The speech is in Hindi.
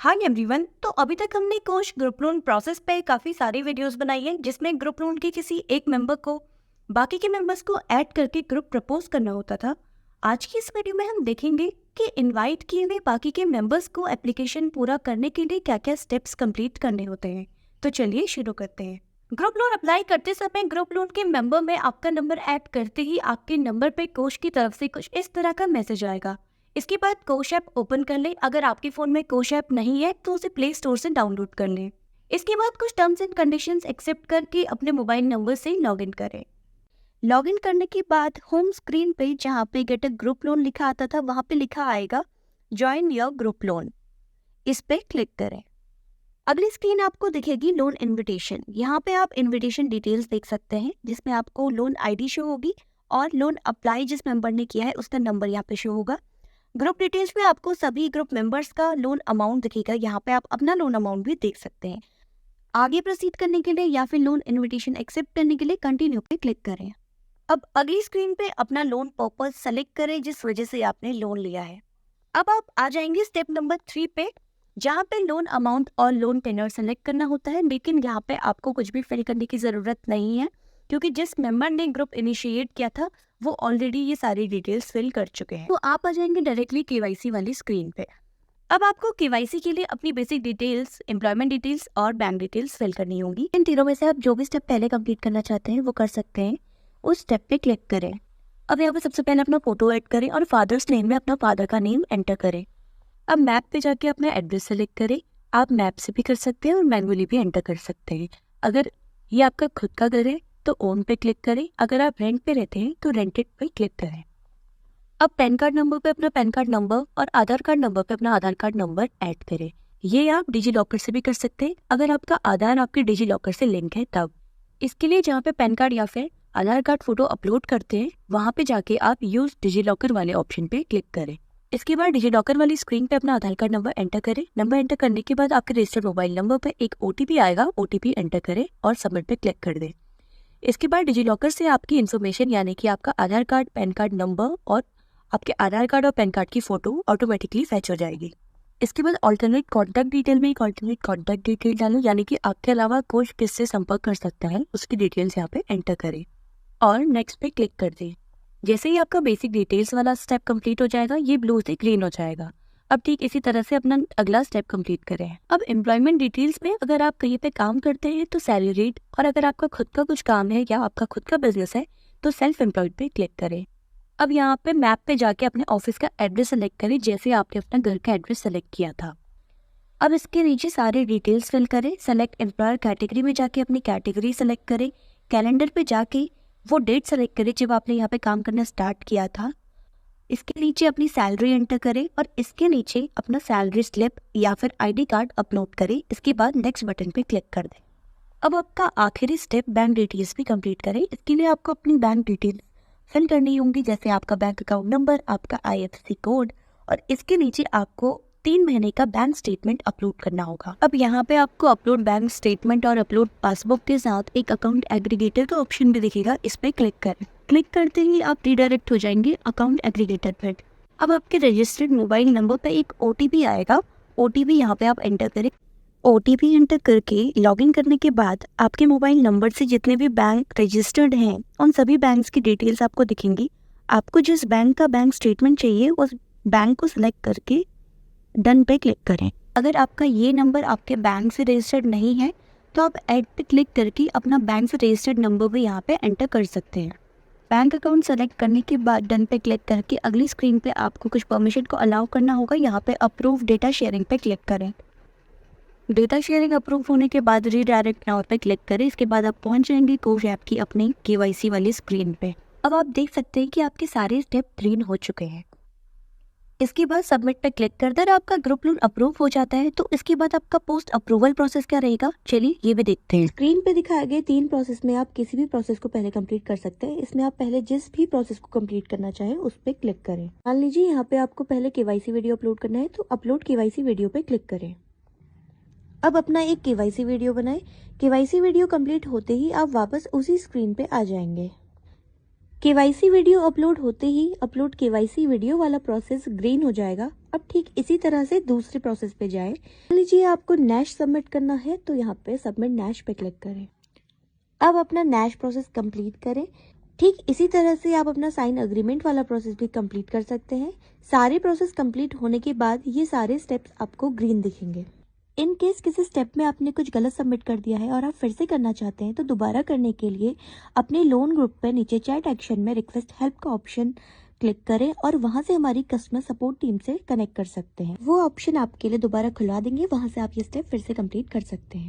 Hi everyone. तो अभी तक हमने कोश ग्रुप लोन प्रोसेस पे काफ़ी सारी वीडियोस बनाई है जिसमें ग्रुप लोन के किसी एक मेंबर को बाकी के मेंबर्स को ऐड करके ग्रुप प्रपोज करना होता था। आज की इस वीडियो में हम देखेंगे कि इनवाइट किए हुए बाकी के मेंबर्स को एप्लीकेशन पूरा करने के लिए क्या क्या स्टेप्स कंप्लीट करने होते हैं। तो चलिए शुरू करते हैं। ग्रुप लोन अप्लाई करते समय ग्रुप लोन के मेंबर में आपका नंबर ऐड करते ही आपके नंबर पे कोश की तरफ से कुछ इस तरह का मैसेज आएगा। इसके बाद कोश ऐप ओपन कर लें। अगर आपके फ़ोन में कोश ऐप नहीं है तो उसे प्ले स्टोर से डाउनलोड कर लें। इसके बाद कुछ टर्म्स एंड कंडीशंस एक्सेप्ट करके अपने मोबाइल नंबर से लॉगिन करें। लॉगिन करने के बाद होम स्क्रीन पे जहाँ पे गेट अ ग्रुप लोन लिखा आता था वहाँ पे लिखा आएगा ज्वाइन योर ग्रुप लोन। इस पे क्लिक करें। अगली स्क्रीन आपको दिखेगी लोन इन्विटेशन। यहाँ पे आप इन्विटेशन डिटेल्स देख सकते हैं जिसमें आपको लोन आईडी शो होगी और लोन अप्लाई जिस मेंबर ने किया है उसका नंबर यहाँ पे शो होगा। ग्रुप डिटेल्स में आपको सभी ग्रुप मेंबर्स का लोन अमाउंट दिखेगा। यहाँ पे आप अपना लोन अमाउंट भी देख सकते हैं। आगे प्रोसीड करने के लिए या फिर लोन इन्विटेशन एक्सेप्ट करने के लिए कंटिन्यू पे क्लिक करें। अब अगली स्क्रीन पे अपना लोन पर्पस सेलेक्ट करें जिस वजह से आपने लोन लिया है। अब आप आ जाएंगे स्टेप नंबर 3 पे जहाँ पे लोन अमाउंट और लोन टेन्योर सेलेक्ट करना होता है, लेकिन यहाँ पे आपको कुछ भी फिल करने की ज़रूरत नहीं है क्योंकि जिस मेंबर ने ग्रुप इनिशिएट किया था वो ऑलरेडी ये सारी डिटेल्स फिल कर चुके हैं। तो आप आ जाएंगे डायरेक्टली केवाईसी वाली स्क्रीन पे। अब आपको केवाईसी के लिए अपनी बेसिक डिटेल्स, एम्प्लॉयमेंट डिटेल्स और बैंक डिटेल्स फिल करनी होगी। इन तीनों में से आप जो भी स्टेप पहले कंप्लीट करना चाहते हैं वो कर सकते हैं। उस स्टेप पे क्लिक करें। अब यहाँ पे सबसे पहले अपना फोटो ऐड करें और फादर्स नेम में अपना फादर का नेम एंटर करें। अब मैप पे जाके अपना एड्रेस सेलेक्ट करें। आप मैप से भी कर सकते हैं और मैनुअली भी एंटर कर सकते हैं। अगर ये आपका खुद का घर है तो ओन पे क्लिक करें। अगर आप रेंट पे रहते हैं तो रेंटेड पे क्लिक करें। अब पैन कार्ड नंबर पे अपना पैन कार्ड नंबर और आधार कार्ड नंबर पे अपना आधार कार्ड नंबर ऐड करें। ये आप डिजी लॉकर से भी कर सकते हैं अगर आपका आधार आपके डिजी लॉकर से लिंक है तब। इसके लिए जहाँ पे पैन कार्ड या फिर आधार कार्ड फोटो अपलोड करते हैं वहाँ पे जाके आप यूज डिजी लॉकर वाले ऑप्शन पे क्लिक करें। इसके बाद डिजी लॉकर वाली स्क्रीन पे अपना आधार कार्ड नंबर एंटर करें। नंबर एंटर करने के बाद आपके रजिस्टर्ड मोबाइल नंबर पे एक ओटीपी आएगा। ओटीपी एंटर करें और सबमिट पे क्लिक कर दें। इसके बाद डिजी लॉकर से आपकी इन्फॉर्मेशन यानी कि आपका आधार कार्ड, पैन कार्ड नंबर और आपके आधार कार्ड और पैन कार्ड की फोटो ऑटोमेटिकली फैच हो जाएगी। इसके बाद ऑल्टरनेट कॉन्टैक्ट डिटेल में एक ऑल्टरनेट कॉन्टैक्ट डिटेल डालें यानी कि आपके अलावा कोई किससे संपर्क कर सकता है उसकी डिटेल्स यहाँ पे एंटर करें और नेक्स्ट पे क्लिक कर दें। जैसे ही आपका बेसिक डिटेल्स वाला स्टेप कंप्लीट हो जाएगा ये ब्लू से ग्रीन हो जाएगा। अब ठीक इसी तरह से अपना अगला स्टेप कंप्लीट करें। अब एम्प्लॉयमेंट डिटेल्स में अगर आप कहीं पे काम करते हैं तो सैलरी रेट, और अगर आपका खुद का कुछ काम है या आपका खुद का बिजनेस है तो सेल्फ एम्प्लॉयड पे क्लिक करें। अब यहाँ पे मैप पे जाके अपने ऑफिस का एड्रेस सेलेक्ट करें जैसे आपने अपना घर का एड्रेस सेलेक्ट किया था। अब इसके नीचे सारे डिटेल्स फिल करें। सेलेक्ट एम्प्लॉयर कैटेगरी में जाके अपनी कैटेगरी सेलेक्ट करें। कैलेंडर पे जाके वो डेट सेलेक्ट करें जब आपने यहाँ पे काम करना स्टार्ट किया था। इसके नीचे अपनी सैलरी एंटर करें और इसके नीचे अपना सैलरी स्लिप या फिर आईडी कार्ड अपलोड करें। इसके बाद नेक्स्ट बटन पे क्लिक कर दें। अब आपका आखिरी स्टेप बैंक डिटेल्स भी कंप्लीट करें। इसके लिए आपको अपनी बैंक डिटेल्स फिल करनी होंगी जैसे आपका बैंक अकाउंट नंबर, आपका IFSC कोड और इसके नीचे आपको 3 महीने का बैंक स्टेटमेंट अपलोड करना होगा। अब यहाँ पे आपको अपलोड बैंक स्टेटमेंट और अपलोड पासबुक के साथ एक अकाउंट एग्रीगेटर का ऑप्शन भी दिखेगा। इस पे क्लिक करें। क्लिक करते ही आप रीडायरेक्ट हो जाएंगे अकाउंट एग्रीगेटर पर। अब आपके रजिस्टर्ड मोबाइल नंबर पे एक OTP आएगा। OTP यहाँ पे आप एंटर करें। OTP एंटर करके लॉगिन करने के बाद आपके मोबाइल नंबर से जितने भी बैंक रजिस्टर्ड हैं उन सभी बैंक्स की डिटेल्स आपको दिखेंगी। आपको जिस बैंक का बैंक स्टेटमेंट चाहिए उस बैंक को सिलेक्ट करके डन पे क्लिक करें। अगर आपका ये नंबर आपके बैंक से रजिस्टर्ड नहीं है तो आप ऐड पे क्लिक करके अपना बैंक से रजिस्टर्ड नंबर भी यहाँ पे एंटर कर सकते हैं। बैंक अकाउंट सेलेक्ट करने के बाद डन पे क्लिक करके अगली स्क्रीन पे आपको कुछ परमिशन को अलाउ करना होगा। यहाँ पे अप्रूव डेटा शेयरिंग पे क्लिक करें। डेटा शेयरिंग अप्रूव होने के बाद रीडायरेक्ट नाउ पे क्लिक करें। इसके बाद आप पहुँच जाएंगे कोश ऐप की अपनी KYC वाली स्क्रीन पे। अब आप देख सकते हैं कि आपके सारे स्टेप ग्रीन हो चुके हैं। इसके बाद सबमिट पे क्लिक कर दें। आपका ग्रुप लोन अप्रूव हो जाता है तो इसके बाद आपका पोस्ट अप्रूवल प्रोसेस क्या रहेगा, चलिए ये भी देखते हैं। स्क्रीन पे दिखाए गए 3 प्रोसेस में आप किसी भी प्रोसेस को पहले कंप्लीट कर सकते हैं। इसमें आप पहले जिस भी प्रोसेस को कंप्लीट करना चाहें उस पे क्लिक करें। मान लीजिए यहाँ पे आपको पहले KYC वीडियो अपलोड करना है तो अपलोड KYC वीडियो पे क्लिक करें। अब अपना एक KYC वीडियो बनाएं। KYC वीडियो कंप्लीट होते ही आप वापस उसी स्क्रीन पे आ जाएंगे। KYC वीडियो अपलोड होते ही अपलोड KYC वीडियो वाला प्रोसेस ग्रीन हो जाएगा अब ठीक इसी तरह से दूसरे प्रोसेस पे जाएं। मान लीजिए आपको नैश सबमिट करना है, तो यहाँ पे सबमिट नैश पे क्लिक करें। अब अपना नैश प्रोसेस कंप्लीट करें। ठीक इसी तरह से आप अपना साइन अग्रीमेंट वाला प्रोसेस भी कंप्लीट कर सकते हैं। सारे प्रोसेस कंप्लीट होने के बाद ये सारे स्टेप्स आपको ग्रीन दिखेंगे। इन केस किसी स्टेप में आपने कुछ गलत सबमिट कर दिया है और आप फिर से करना चाहते हैं, तो दोबारा करने के लिए अपने लोन ग्रुप पर नीचे चैट एक्शन में रिक्वेस्ट हेल्प का ऑप्शन क्लिक करें और वहां से हमारी कस्टमर सपोर्ट टीम से कनेक्ट कर सकते हैं। वो ऑप्शन आपके लिए दोबारा खुलवा देंगे, वहां से आप ये स्टेप फिर से कंप्लीट कर सकते हैं।